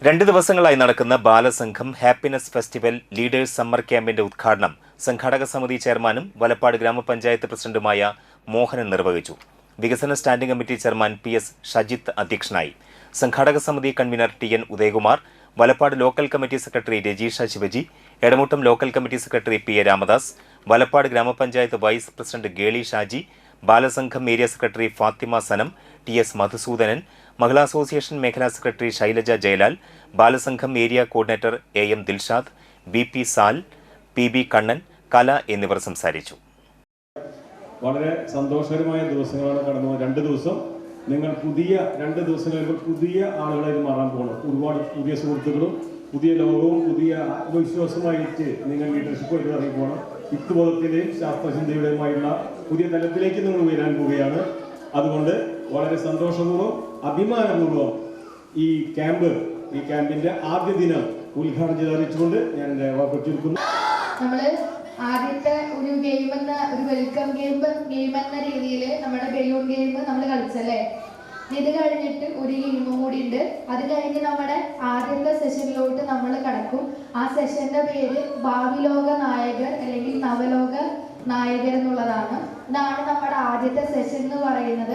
2 ദിവസങ്ങളായി നടക്കുന്ന Balasangham happiness festival leaders summer ക്യാമ്പിന്റെ ഉദ്ഘാടനം സംഘാടക സമിതി ചെയർമാനും വലപ്പാട് ഗ്രാമപഞ്ചായത്ത് പ്രസിഡന്റുമായ മോഹനൻ നിർവഹിച്ചു. വികസന standing committee chairman PS Shajith അധ്യക്ഷനായി. സംഘാടക സമിതി convener TN Udayakumar, Valappad local committee secretary Rajeesha Shivaji, Edamuttam local committee secretary PA Ramadas, വലപ്പാട് ഗ്രാമപഞ്ചായത്ത് vice president Geli Shaji, Balasangham area secretary Fathima Sanam, TS Madhusudanan, Mahila association മേഖലാ secretary Shailaja Jayalal, Balasangham area coordinator AM Dilshad, BP Saal, PB Kannan, Kala എന്നിവർ സംസാരിച്ചു. വളരെ സന്തോഷകരമായ ദിവസങ്ങളാണ് കടന്നു. 2 ദിവസം നിങ്ങൾ രണ്ട് ദിവസങ്ങളിൽ പുതിയ ആളുകളായി മാറാൻ പോകണം. ഒരുപാട് പുതിയ സുഹൃത്തുക്കളും പുതിയ ലോകവും പുതിയ ആത്മവിശ്വാസമായിട്ട് നിങ്ങൾ ലീഡർഷിപ്പായിട്ട് ഇറങ്ങി പോകണം. യുക്തിബോധത്തിന്റെയും ശാസ്ത്രചിന്തയുടെയുമായുള്ള പുതിയ തലത്തിലേക്ക് നിങ്ങൾ ഉയരാൻ പോവുകയാണ്. അതുകൊണ്ട് വളരെ സന്തോഷപൂർവ്വം അഭിമാനപൂർവ്വം ഈ ക്യാമ്പിന്റെ ആദ്യ ദിനം ഉദ്ഘാടനം ചെയ്ത് അറിയിച്ചുകൊണ്ട് ഞാൻ വാക്കുചുരുക്കുന്നു. നമ്മള് ആദ്യത്തെ ഒരു വെൽക്കം ഗെയിം എന്ന രീതിയിൽ നമ്മുടെ ബലൂൺ ഗെയിം നമ്മൾ കളിച്ചല്ലേ. ഇത് കഴിഞ്ഞിട്ട് ഒരു ഗെയിമും കൂടി ഉണ്ട്. അത് കഴിഞ്ഞ് നമ്മുടെ ആദ്യത്തെ സെഷനിലോട്ട് നമ്മൾ കടക്കും. ആ സെഷന്റെ പേര് ഭാവി ലോക നായകർ അല്ലെങ്കിൽ നവലോക നായകർ എന്നുള്ളതാണ്. ഇതാണ് നമ്മുടെ ആദ്യത്തെ സെഷൻ എന്ന് പറയുന്നത്.